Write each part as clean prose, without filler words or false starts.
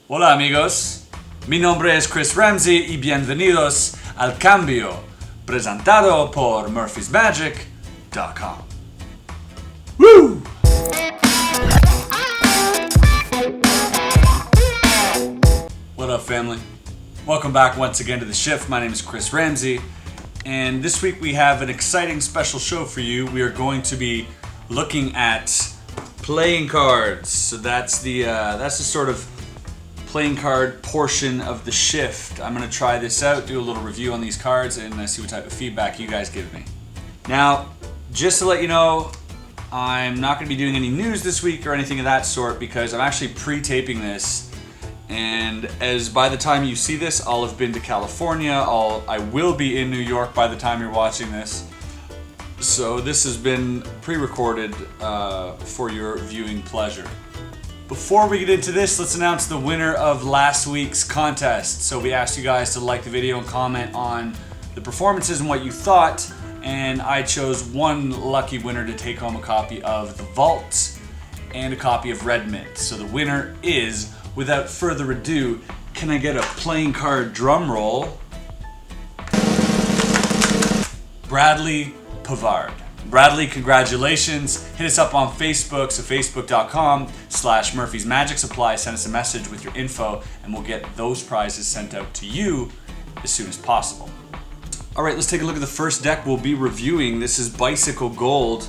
Hola amigos, mi nombre es Chris Ramsey y bienvenidos al cambio, presentado por murphysmagic.com. Woo! What up, family? Welcome back once again to The Shift. My name is Chris Ramsey, and this week we have an exciting special show for you. We are going to be looking at playing cards. So that's the sort of playing card portion of The Shift. I'm going to try this out, do a little review on these cards, and see what type of feedback you guys give me. Now, just to let you know, I'm not going to be doing any news this week or anything of that sort because I'm actually pre-taping this. And as by the time you see this, I'll have been to California. I will be in New York by the time you're watching this. So this has been pre-recorded for your viewing pleasure. Before we get into this, let's announce the winner of last week's contest. So we asked you guys to like the video and comment on the performances and what you thought. And I chose one lucky winner to take home a copy of The Vault and a copy of Red Mint. So the winner is, without further ado, can I get a playing card drum roll? Bradley Pavard. Bradley, congratulations. Hit us up on Facebook, so facebook.com/MurphysMagic Supply. Send us a message with your info and we'll get those prizes sent out to you as soon as possible. All right, let's take a look at the first deck we'll be reviewing. This is Bicycle Gold.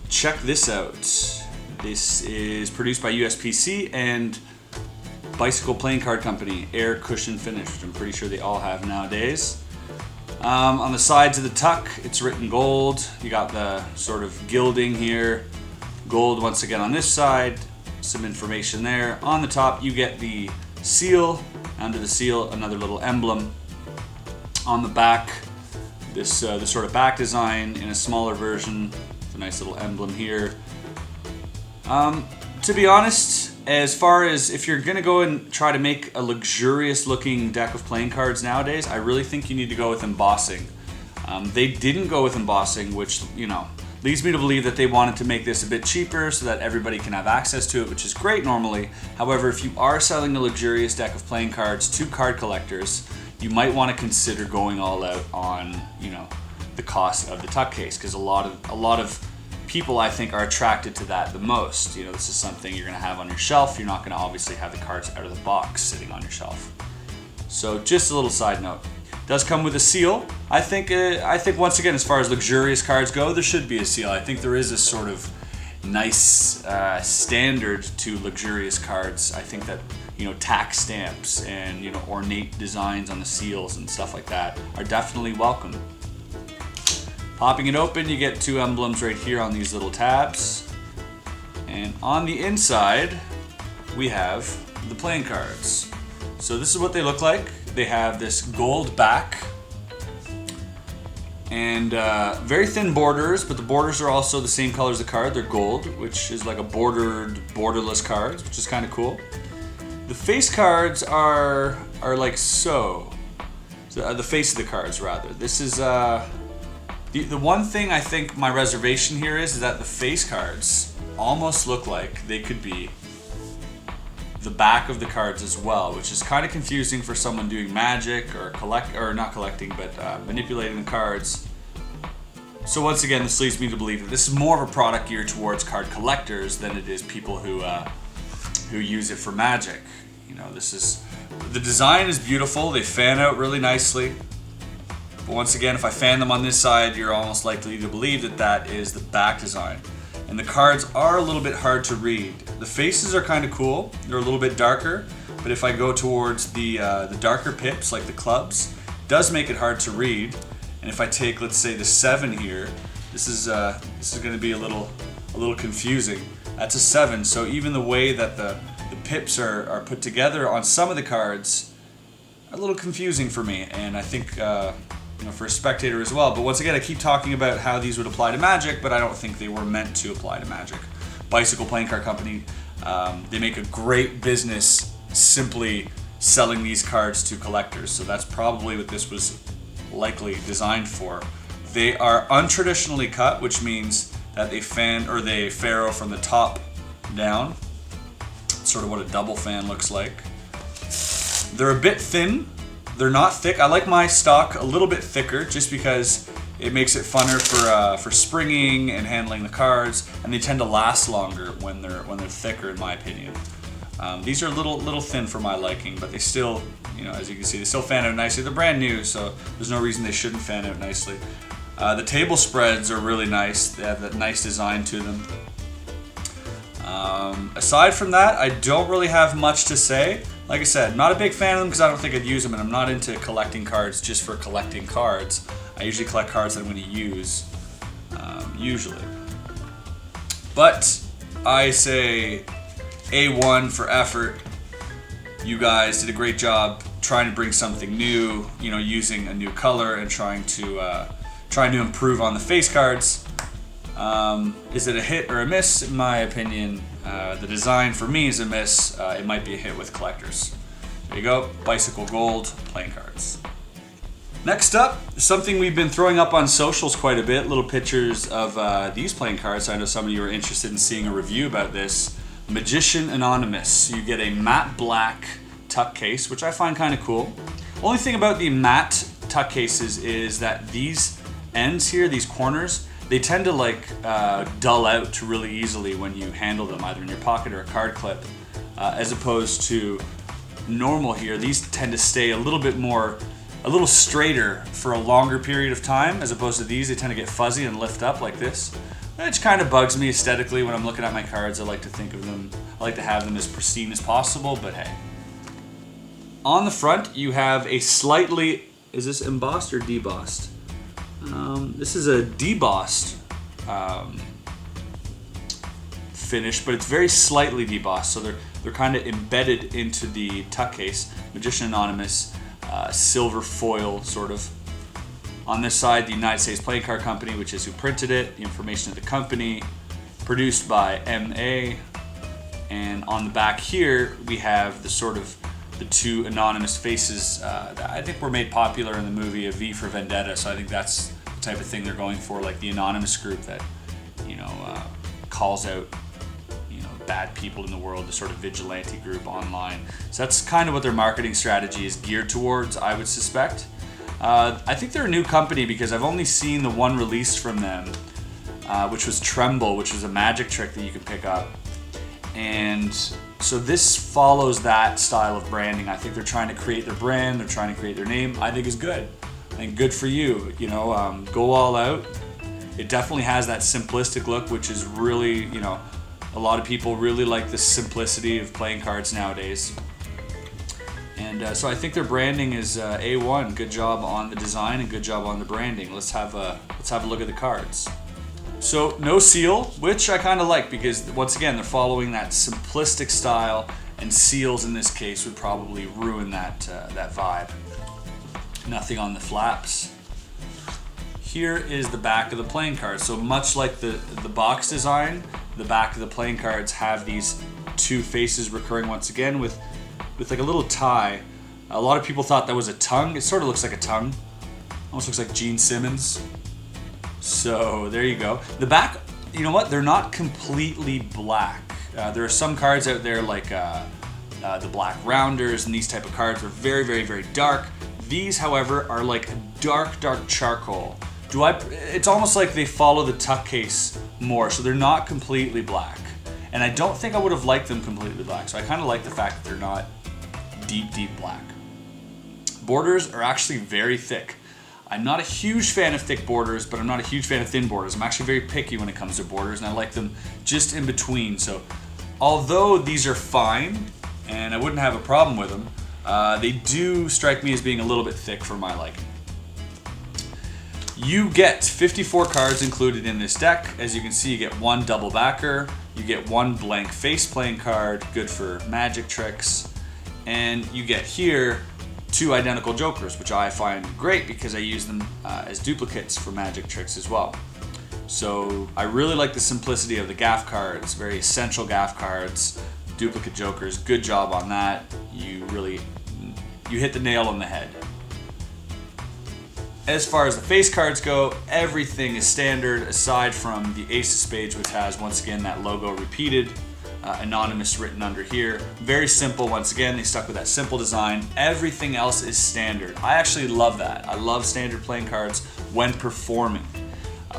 Check this out. This is produced by USPC and Bicycle Playing Card Company, Air Cushion Finish, which I'm pretty sure they all have nowadays. On the sides of the tuck, it's written gold. You got the sort of gilding here. Gold once again on this side. Some information there. On the top, you get the seal. Under the seal, another little emblem. On the back, this sort of back design in a smaller version. It's a nice little emblem here. To be honest, as far as if you're going to go and try to make a luxurious looking deck of playing cards nowadays, I really think you need to go with embossing. They didn't go with embossing, which, leads me to believe that they wanted to make this a bit cheaper so that everybody can have access to it, which is great normally. However, if you are selling a luxurious deck of playing cards to card collectors, you might want to consider going all out on, the cost of the tuck case, because a lot of people, I think, are attracted to that the most. This is something you're going to have on your shelf. You're not going to obviously have the cards out of the box sitting on your shelf. So just a little side note. It does come with a seal. I think once again, as far as luxurious cards go, there should be a seal. I think there is a sort of nice standard to luxurious cards. I think that tax stamps and ornate designs on the seals and stuff like that are definitely welcome. Popping it open, you get two emblems right here on these little tabs. And on the inside, we have the playing cards. So this is what they look like. They have this gold back and very thin borders, but the borders are also the same color as the card. They're gold, which is like a borderless cards, which is kind of cool. The face cards are like so. The face of the cards, rather. This is the one thing I think my reservation here is that the face cards almost look like they could be the back of the cards as well, which is kind of confusing for someone doing magic or manipulating the cards. So once again, this leads me to believe that this is more of a product geared towards card collectors than it is people who use it for magic. The design is beautiful. They fan out really nicely. But once again, if I fan them on this side, you're almost likely to believe that that is the back design. And the cards are a little bit hard to read. The faces are kind of cool. They're a little bit darker. But if I go towards the darker pips, like the clubs, it does make it hard to read. And if I take, let's say, the 7 here, this is going to be a little confusing. That's a 7. So even the way that the pips are put together on some of the cards are a little confusing for me. And I think for a spectator as well. But once again, I keep talking about how these would apply to Magic, but I don't think they were meant to apply to Magic. Bicycle Playing Card Company, they make a great business simply selling these cards to collectors. So that's probably what this was likely designed for. They are untraditionally cut, which means that they ferro from the top down. It's sort of what a double fan looks like. They're a bit thin. They're not thick. I like my stock a little bit thicker just because it makes it funner for springing and handling the cards, and they tend to last longer when they're thicker, in my opinion. These are a little thin for my liking, but they still, as you can see, they still fan out nicely. They're brand new, so there's no reason they shouldn't fan out nicely. The table spreads are really nice. They have that nice design to them. Aside from that, I don't really have much to say. Like I said, not a big fan of them because I don't think I'd use them, and I'm not into collecting cards just for collecting cards. I usually collect cards that I'm going to use, usually. But I say A1 for effort. You guys did a great job trying to bring something new, using a new color and trying to improve on the face cards. Is it a hit or a miss? In my opinion, the design for me is a miss. It might be a hit with collectors. There you go, Bicycle Gold playing cards. Next up, something we've been throwing up on socials quite a bit, little pictures of these playing cards. I know some of you are interested in seeing a review about this. MagicianAnonymous. You get a matte black tuck case, which I find kind of cool. Only thing about the matte tuck cases is that these ends here, these corners, they tend to dull out really easily when you handle them, either in your pocket or a card clip, as opposed to normal here. These tend to stay a little straighter for a longer period of time, as opposed to these. They tend to get fuzzy and lift up like this, which kind of bugs me aesthetically when I'm looking at my cards. I like to have them as pristine as possible, but hey. On the front, you have a slightly, is this embossed or debossed? This is a debossed finish, but it's very slightly debossed, so they're kind of embedded into the tuck case. MagicianAnonymous, silver foil, sort of. On this side, the United States Playing Card Company, which is who printed it, the information of the company, produced by MA, and on the back here, we have the two anonymous faces that I think were made popular in the movie A V for Vendetta, so I think that's the type of thing they're going for, like the anonymous group that, calls out, bad people in the world, the sort of vigilante group online. So that's kind of what their marketing strategy is geared towards, I would suspect. I think they're a new company because I've only seen the one release from them, which was Tremble, which was a magic trick that you can pick up. And so this follows that style of branding. I think they're trying to create their brand, they're trying to create their name. I think is good. I think good for you. Go all out. It definitely has that simplistic look, which is really, a lot of people really like the simplicity of playing cards nowadays. And so I think their branding is A1. Good job on the design and good job on the branding. Let's have a look at the cards. So no seal, which I kind of like because once again they're following that simplistic style, and seals in this case would probably ruin that vibe. Nothing on the flaps. Here is the back of the playing card. So much like the box design, the back of the playing cards have these two faces recurring once again with like a little tie. A lot of people thought that was a tongue. It sort of looks like a tongue. Almost looks like Gene Simmons. So there you go. The back, you know what? They're not completely black. There are some cards out there like the Black Rounders and these type of cards are very, very, very dark. These, however, are like dark charcoal. It's almost like they follow the tuck case more, so they're not completely black. And I don't think I would have liked them completely black, so I kind of like the fact that they're not deep black. Borders are actually very thick. I'm not a huge fan of thick borders, but I'm not a huge fan of thin borders. I'm actually very picky when it comes to borders, and I like them just in between. So although these are fine, and I wouldn't have a problem with them, they do strike me as being a little bit thick for my liking. You get 54 cards included in this deck. As you can see, you get one double backer, you get one blank face playing card, good for magic tricks, and you get here two identical jokers, which I find great because I use them as duplicates for magic tricks as well. So I really like the simplicity of the gaff cards, very essential gaff cards, duplicate jokers. Good job on that. You hit the nail on the head. As far as the face cards go, everything is standard aside from the Ace of Spades, which has once again that logo repeated Anonymous written under here. Very simple. Once again, they stuck with that simple design. Everything else is standard. I actually love that. I love standard playing cards when performing.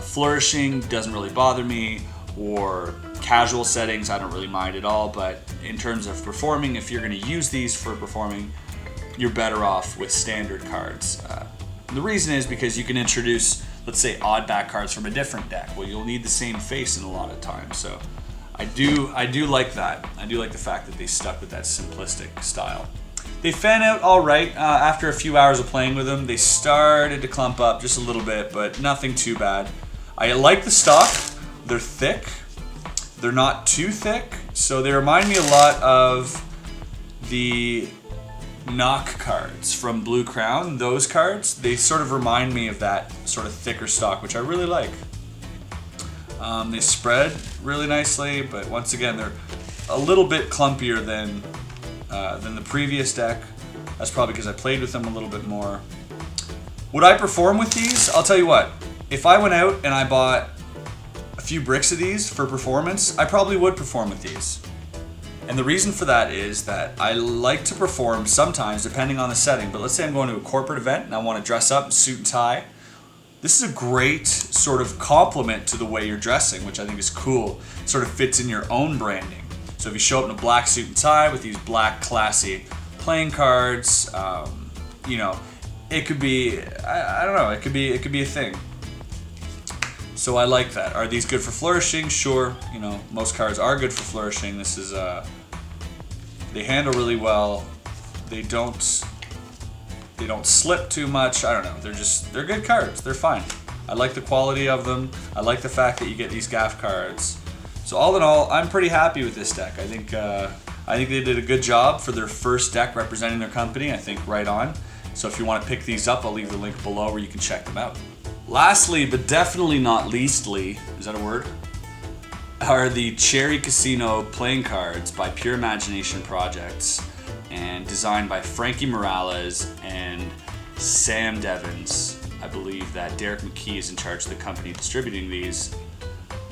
Flourishing doesn't really bother me, or casual settings I don't really mind at all, but in terms of performing, if you're going to use these for performing, you're better off with standard cards. The reason is because you can introduce, let's say, odd back cards from a different deck. Well, you'll need the same face in a lot of times, so I do like that. I do like the fact that they stuck with that simplistic style. They fan out all right. After a few hours of playing with them, they started to clump up just a little bit, but nothing too bad. I like the stock. They're thick. They're not too thick, so they remind me a lot of the knock cards from Blue Crown. Those cards, they sort of remind me of that sort of thicker stock, which I really like. They spread really nicely, but once again, they're a little bit clumpier than the previous deck. That's probably because I played with them a little bit more. Would I perform with these? I'll tell you what. If I went out and I bought a few bricks of these for performance, I probably would perform with these. And the reason for that is that I like to perform sometimes, depending on the setting. But let's say I'm going to a corporate event and I want to dress up in suit and tie. This is a great sort of complement to the way you're dressing, which I think is cool. It sort of fits in your own branding. So if you show up in a black suit and tie with these black classy playing cards, you know, it could be, I don't know, it could be a thing. So I like that. Are these good for flourishing? Sure. You know, most cards are good for flourishing. This is they handle really well. They don't slip too much. I don't know. They're good cards. They're fine. I like the quality of them. I like the fact that you get these gaff cards. So all in all, I'm pretty happy with this deck. I think they did a good job for their first deck representing their company. I think right on. So if you want to pick these up, I'll leave the link below where you can check them out. Lastly, but definitely not leastly, is that a word? Are the Cherry Casino playing cards by Pure Imagination Projects and designed by Frankie Morales and Sam Devins. I believe that Derek McKee is in charge of the company distributing these.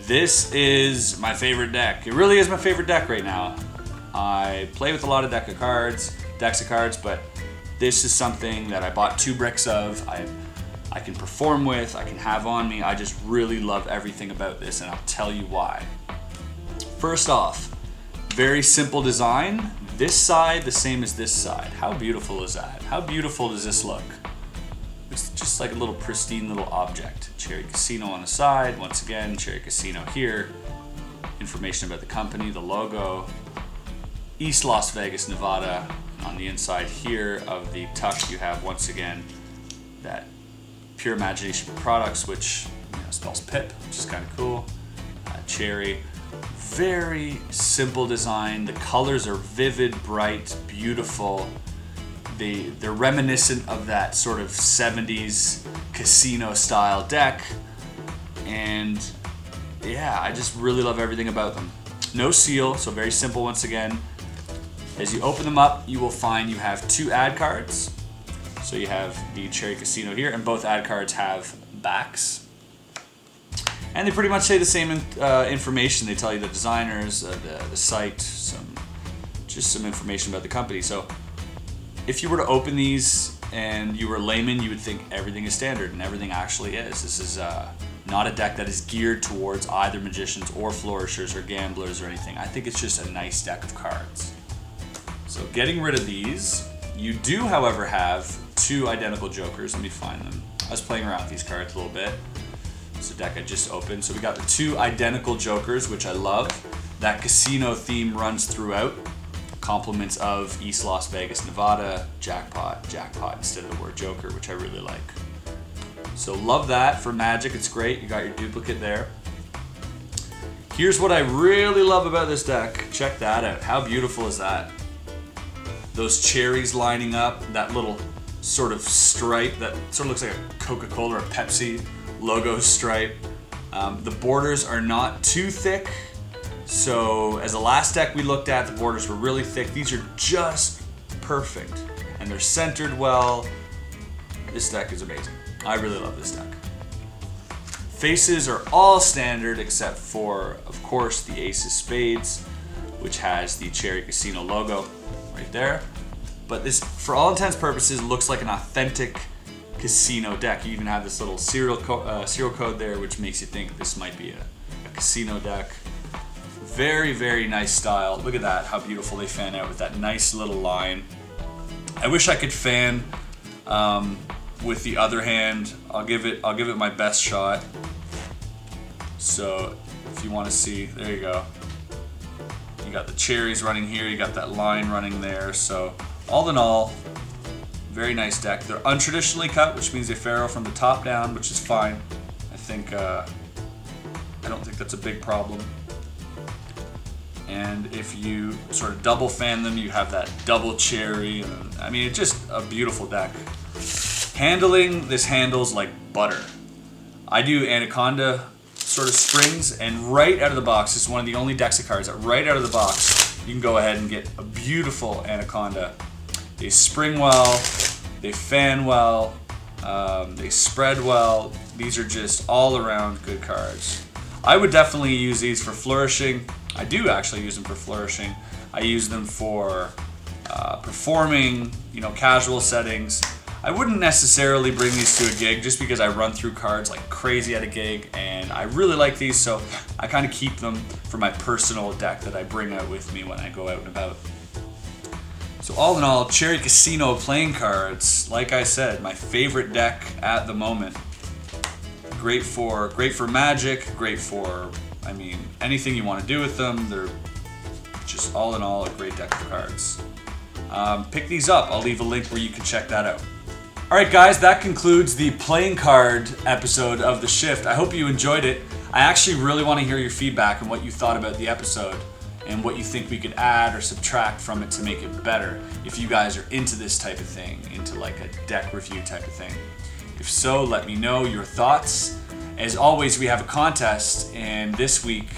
This is my favorite deck. It really is my favorite deck right now. I play with a lot of decks of cards, but this is something that I bought 2 bricks of. I can perform with, I can have on me. I just really love everything about this, and I'll tell you why. First off, very simple design. This side the same as this side. How beautiful is that? How beautiful does this look? It's just like a little pristine little object. Cherry Casino on the side. Once again, Cherry Casino here. Information about the company, the logo. East Las Vegas, Nevada. On the inside here of the tuck, you have once again that Pure Imagination Products, which spells PIP, which is kind of cool. Cherry. Very simple design. The colors are vivid, bright, beautiful. They're reminiscent of that sort of 70s casino style deck. And yeah, I just really love everything about them. No seal, so very simple once again. As you open them up, you will find you have 2 ad cards. So you have the Cherry Casino here, and both ad cards have backs. And they pretty much say the same information. They tell you the designers, the site, just some information about the company. So if you were to open these and you were a layman, you would think everything is standard, and everything actually is. This is not a deck that is geared towards either magicians or flourishers or gamblers or anything. I think it's just a nice deck of cards. So getting rid of these, you do, however, have 2 identical jokers. Let me find them. I was playing around with these cards a little bit. It's a deck I just opened. So we got the 2 identical jokers, which I love. That casino theme runs throughout. Compliments of East Las Vegas, Nevada, jackpot instead of the word joker, which I really like. So love that for Magic. It's great. You got your duplicate there. Here's what I really love about this deck. Check that out. How beautiful is that? Those cherries lining up, that little sort of stripe that sort of looks like a Coca-Cola or a Pepsi logo stripe. The borders are not too thick. So as the last deck we looked at, the borders were really thick. These are just perfect, and they're centered well. This deck is amazing. I really love this deck. Faces are all standard except for, of course, the ace of spades. which has the Cherry Casino logo right there. But this, for all intents and purposes, looks like an authentic casino deck. You even have this little serial code there, which makes you think this might be a casino deck. Very, very nice style. Look at that, how beautiful they fan out with that nice little line. I wish I could fan with the other hand. I'll give it my best shot. So if you want to see, there you go. You got the cherries running here, you got that line running there. So all in all, very nice deck. They're untraditionally cut, which means they faro from the top down, which is fine. I think I don't think that's a big problem. And if you sort of double fan them, you have that double cherry. And, I mean, it's just a beautiful deck. Handling, this handles like butter. I do Anaconda sort of springs, and right out of the box, this is one of the only decks of cards that right out of the box, you can go ahead and get a beautiful Anaconda. They spring well, they fan well, they spread well. These are just all around good cards. I would definitely use these for flourishing. I do actually use them for flourishing. I use them for performing, casual settings. I wouldn't necessarily bring these to a gig just because I run through cards like crazy at a gig, and I really like these, so I kind of keep them for my personal deck that I bring out with me when I go out and about. So all in all, Cherry Casino playing cards, like I said, my favorite deck at the moment. Great for Magic, great for, anything you want to do with them. They're just all in all a great deck of cards. Pick these up. I'll leave a link where you can check that out. Alright guys, that concludes the playing card episode of The Shift. I hope you enjoyed it. I actually really want to hear your feedback and what you thought about the episode and what you think we could add or subtract from it to make it better. If you guys are into this type of thing, into like a deck review type of thing. If so, let me know your thoughts. As always, we have a contest, and this week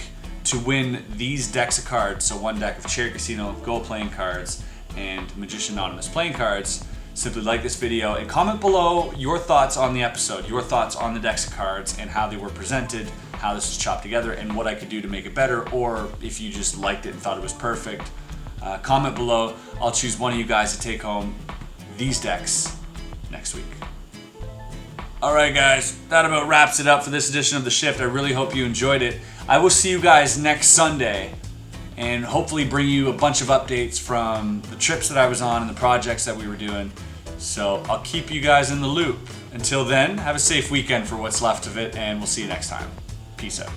to win these decks of cards, so one deck of Cherry Casino Gold playing cards and MagicianAnonymous playing cards, simply like this video and comment below your thoughts on the episode, your thoughts on the decks of cards and how they were presented, how this was chopped together, and what I could do to make it better, or if you just liked it and thought it was perfect. Comment below. I'll choose one of you guys to take home these decks next week. Alright guys, that about wraps it up for this edition of The Shift. I really hope you enjoyed it. I will see you guys next Sunday and hopefully bring you a bunch of updates from the trips that I was on and the projects that we were doing. So I'll keep you guys in the loop. Until then, have a safe weekend for what's left of it, and we'll see you next time. Peace out.